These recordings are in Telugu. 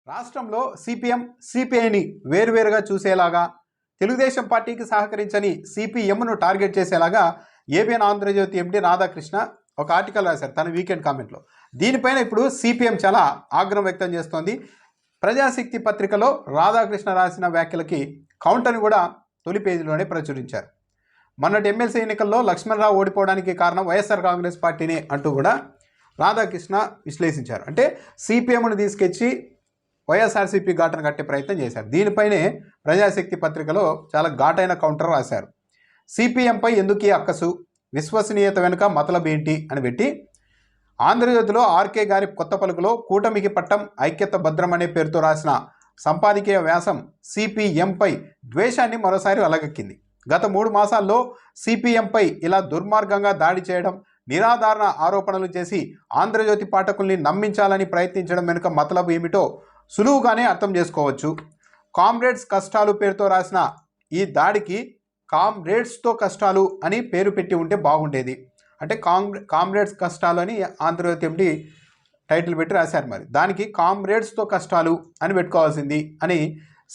రాష్ట్రంలో సిపిఎం సిపిఐని వేరువేరుగా చూసేలాగా తెలుగుదేశం పార్టీకి సహకరించని సిపిఎంను టార్గెట్ చేసేలాగా ఏబిఎన్ ఆంధ్రజ్యోతి ఎండి రాధాకృష్ణ ఒక ఆర్టికల్ రాశారు తన వీకెండ్ కామెంట్లో. దీనిపైన ఇప్పుడు సిపిఎం చాలా ఆగ్రహం వ్యక్తం చేస్తోంది. ప్రజాశక్తి పత్రికలో రాధాకృష్ణ రాసిన వ్యాఖ్యలకి కౌంటర్ని కూడా తొలి పేజీలోనే ప్రచురించారు. మొన్నటి ఎమ్మెల్సీ ఎన్నికల్లో లక్ష్మణరావు ఓడిపోవడానికి కారణం వైఎస్ఆర్ కాంగ్రెస్ పార్టీనే అంటూ కూడా రాధాకృష్ణ విశ్లేషించారు. అంటే సిపిఎంను తీసుకొచ్చి వైఎస్ఆర్సీపీ ఘాటను కట్టే ప్రయత్నం చేశారు. దీనిపైనే ప్రజాశక్తి పత్రికలో చాలా ఘాటైన కౌంటర్ రాశారు. సిపిఎంపై ఎందుకు ఈ అక్కసు, విశ్వసనీయత వెనుక మతలబ్ ఏంటి అని పెట్టి ఆంధ్రజ్యోతిలో ఆర్కే గారి కొత్త పలుకులో కూటమికి పట్టం ఐక్యత భద్రం అనే పేరుతో రాసిన సంపాదకీయ వ్యాసం సిపిఎంపై ద్వేషాన్ని మరోసారి అలగెక్కింది. గత 3 మాసాల్లో సిపిఎంపై ఇలా దుర్మార్గంగా దాడి చేయడం, నిరాధారణ ఆరోపణలు చేసి ఆంధ్రజ్యోతి పాఠకుల్ని నమ్మించాలని ప్రయత్నించడం వెనుక మతలబు ఏమిటో సులువుగానే అర్థం చేసుకోవచ్చు. కామ్రేడ్స్ కష్టాలు పేరుతో రాసిన ఈ దాడికి కామ్రేడ్స్తో కష్టాలు అని పేరు పెట్టి ఉంటే బాగుండేది. అంటే కామ్రేడ్స్ కష్టాలు అని ఆంధ్రజ్యోతి ఎండి టైటిల్ పెట్టి రాశారు. మరి దానికి కామ్రేడ్స్తో కష్టాలు అని పెట్టుకోవాల్సింది అని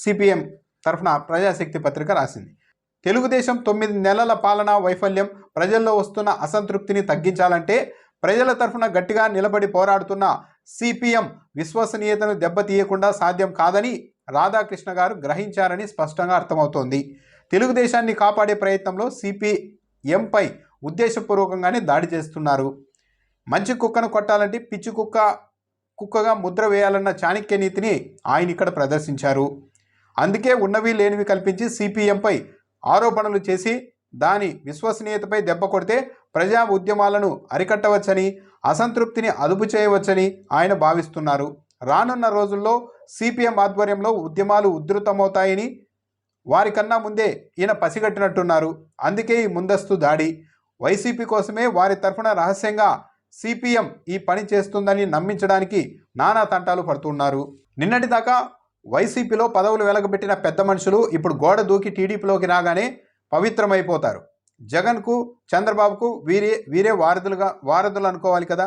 సిపిఎం తరఫున ప్రజాశక్తి పత్రిక రాసింది. తెలుగుదేశం 9 నెలల పాలనా వైఫల్యం, ప్రజల్లో వస్తున్న అసంతృప్తిని తగ్గించాలంటే ప్రజల తరఫున గట్టిగా నిలబడి పోరాడుతున్న సిపిఎం విశ్వసనీయతను దెబ్బతీయకుండా సాధ్యం కాదని రాధాకృష్ణ గారు గ్రహించారని స్పష్టంగా అర్థమవుతోంది. తెలుగుదేశాన్ని కాపాడే ప్రయత్నంలో సిపిఎంపై ఉద్దేశపూర్వకంగానే దాడి చేస్తున్నారు. మంచి కుక్కను కొట్టాలంటే పిచ్చి కుక్కగా ముద్ర వేయాలన్న చాణక్య నీతిని ఆయన ఇక్కడ ప్రదర్శించారు. అందుకే ఉన్నవి లేనివి కల్పించి సిపిఎంపై ఆరోపణలు చేసి దాని విశ్వసనీయతపై దెబ్బ కొడితే ప్రజా ఉద్యమాలను అరికట్టవచ్చని, అసంతృప్తిని అదుపు చేయవచ్చని ఆయన భావిస్తున్నారు. రానున్న రోజుల్లో సిపిఎం ఆధ్వర్యంలో ఉద్యమాలు ఉధృతమవుతాయని వారికన్నా ముందే ఈయన పసిగట్టినట్టున్నారు. అందుకే ఈ ముందస్తు దాడి. వైసీపీ కోసమే వారి తరఫున రహస్యంగా సిపిఎం ఈ పని చేస్తుందని నమ్మించడానికి నానా తంటాలు పడుతున్నారు. నిన్నటిదాకా వైసీపీలో పదవులు వెలగబెట్టిన పెద్ద మనుషులు ఇప్పుడు గోడ దూకి టీడీపీలోకి రాగానే పవిత్రమైపోతారు. జగన్కు, చంద్రబాబుకు వీరే వారధులు అనుకోవాలి కదా.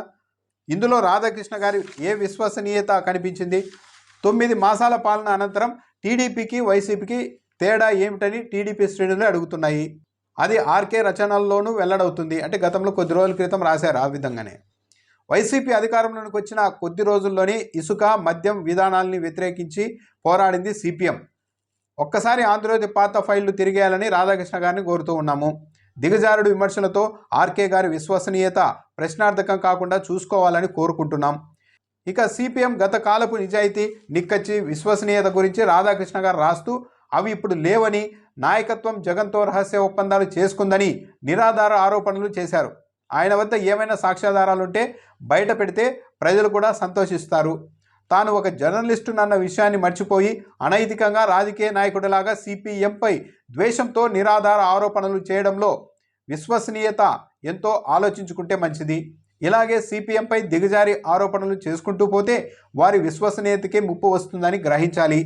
ఇందులో రాధాకృష్ణ గారి ఏ విశ్వసనీయత కనిపించింది? 9 మాసాల పాలన అనంతరం టీడీపీకి, వైసీపీకి తేడా ఏమిటని టీడీపీ శ్రేణులు అడుగుతున్నాయి. అది ఆర్కే రచనల్లోనూ వెల్లడవుతుంది. అంటే గతంలో కొద్ది రోజుల క్రితం రాశారు ఆ విధంగానే. వైసీపీ అధికారంలోకి వచ్చిన కొద్ది రోజుల్లోనే ఇసుక, మద్యం విధానాల్ని వ్యతిరేకించి పోరాడింది సిపిఎం. ఒక్కసారి ఆంధ్రజ్యోతి పాత ఫైళ్లు తిరిగేయాలని రాధాకృష్ణ గారిని కోరుతూ ఉన్నాము. దిగజారుడు విమర్శలతో ఆర్కే గారి విశ్వసనీయత ప్రశ్నార్థకం కాకుండా చూసుకోవాలని కోరుకుంటున్నాం. ఇక సిపిఎం గత కాలపు నిజాయితీ, నిక్కచ్చి, విశ్వసనీయత గురించి రాధాకృష్ణ గారు రాస్తూ అవి ఇప్పుడు లేవని, నాయకత్వం జగన్తో రహస్య ఒప్పందాలు చేసుకుందని నిరాధార ఆరోపణలు చేశారు. ఆయన వద్ద ఏమైనా సాక్ష్యాధారాలుంటే బయట పెడితే ప్రజలు కూడా సంతోషిస్తారు. తాను ఒక జర్నలిస్టునన్న విషయాన్ని మర్చిపోయి అనైతికంగా రాజకీయ నాయకుడిలాగా సిపిఎంపై ద్వేషంతో నిరాధార ఆరోపణలు చేయడంలో విశ్వసనీయత ఎంతో ఆలోచించుకుంటే మంచిది. ఇలాగే సిపిఎంపై దిగజారి ఆరోపణలు చేసుకుంటూ పోతే వారి విశ్వసనీయతకే ముప్పు వస్తుందని గ్రహించాలి.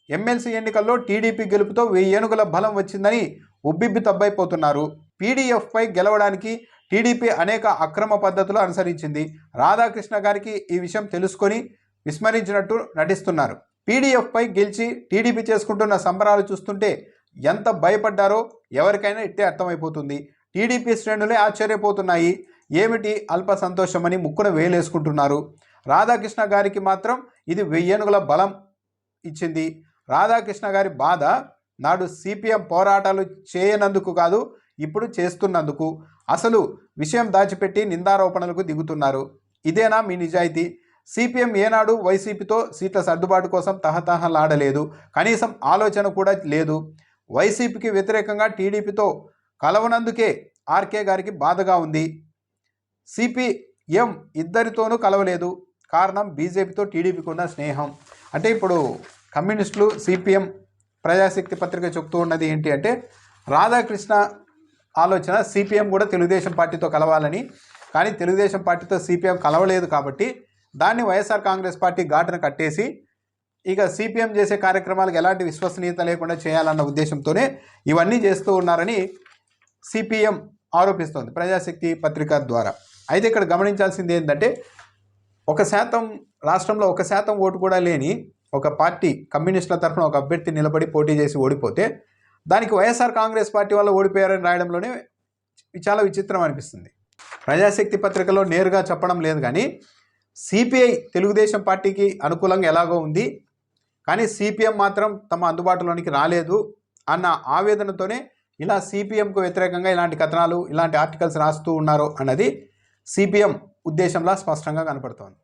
ఎమ్మెల్సీ ఎన్నికల్లో టీడీపీ గెలుపుతో 1000 ఏనుగుల బలం వచ్చిందని ఉబ్బిబ్బి తబ్బైపోతున్నారు. పీడీఎఫ్పై గెలవడానికి టీడీపీ అనేక అక్రమ పద్ధతులు అనుసరించింది. రాధాకృష్ణ గారికి ఈ విషయం తెలుసుకొని విస్మరించినట్టు నటిస్తున్నారు. పీడీఎఫ్పై గెలిచి టీడీపీ చేసుకుంటున్న సంబరాలు చూస్తుంటే ఎంత భయపడ్డారో ఎవరికైనా ఇట్టే అర్థమైపోతుంది. టీడీపీ శ్రేణులే ఆశ్చర్యపోతున్నాయి. ఏమిటి అల్ప సంతోషమని ముక్కున వేలేసుకుంటున్నారు. రాధాకృష్ణ గారికి మాత్రం ఇది 1000 ఏనుగుల బలం ఇచ్చింది. రాధాకృష్ణ గారి బాధ నాడు సిపిఎం పోరాటాలు చేయనందుకు కాదు, ఇప్పుడు చేస్తున్నందుకు. అసలు విషయం దాచిపెట్టి నిందారోపణలకు దిగుతున్నారు. ఇదేనా మీ నిజాయితీ? సిపిఎం ఏనాడు వైసీపీతో సీట్ల సర్దుబాటు కోసం తహతహలాడలేదు. కనీసం ఆలోచన కూడా లేదు. వైసీపీకి వ్యతిరేకంగా టీడీపీతో కలవనందుకే ఆర్కే గారికి బాధగా ఉంది. సిపిఎం ఇద్దరితోనూ కలవలేదు. కారణం బీజేపీతో టీడీపీకి ఉన్న స్నేహం. అంటే ఇప్పుడు కమ్యూనిస్టులు, సిపిఎం, ప్రజాశక్తి పత్రిక చెప్తూ ఉన్నది ఏంటి అంటే రాధాకృష్ణ ఆలోచన సిపిఎం కూడా తెలుగుదేశం పార్టీతో కలవాలని. కానీ తెలుగుదేశం పార్టీతో సిపిఎం కలవలేదు కాబట్టి దాన్ని వైఎస్ఆర్ కాంగ్రెస్ పార్టీ ఘాటును కట్టేసి ఇక సిపిఎం చేసే కార్యక్రమాలకు ఎలాంటి విశ్వసనీయత లేకుండా చేయాలన్న ఉద్దేశంతోనే ఇవన్నీ చేస్తూ ఉన్నారని సిపిఎం ఆరోపిస్తోంది ప్రజాశక్తి పత్రిక ద్వారా. అయితే ఇక్కడ గమనించాల్సింది ఏంటంటే రాష్ట్రంలో 1% ఓటు కూడా లేని ఒక పార్టీ కమ్యూనిస్టుల తరఫున ఒక అభ్యర్థి నిలబడి పోటీ చేసి ఓడిపోతే దానికి వైఎస్ఆర్ కాంగ్రెస్ పార్టీ వల్ల ఓడిపోయారని రాయడంలోనే చాలా విచిత్రం అనిపిస్తుంది. ప్రజాశక్తి పత్రికలో నేరుగా చెప్పడం లేదు, కానీ సిపిఐ తెలుగుదేశం పార్టీకి అనుకూలంగా ఎలాగో ఉంది, కానీ సిపిఎం మాత్రం తమ అందుబాటులోనికి రాలేదు అన్న ఆవేదనతోనే ఇలా సిపిఎంకు వ్యతిరేకంగా ఇలాంటి కథనాలు, ఇలాంటి ఆర్టికల్స్ రాస్తూ ఉన్నారు అన్నది సిపిఎం ఉద్దేశంలా స్పష్టంగా కనపడుతోంది.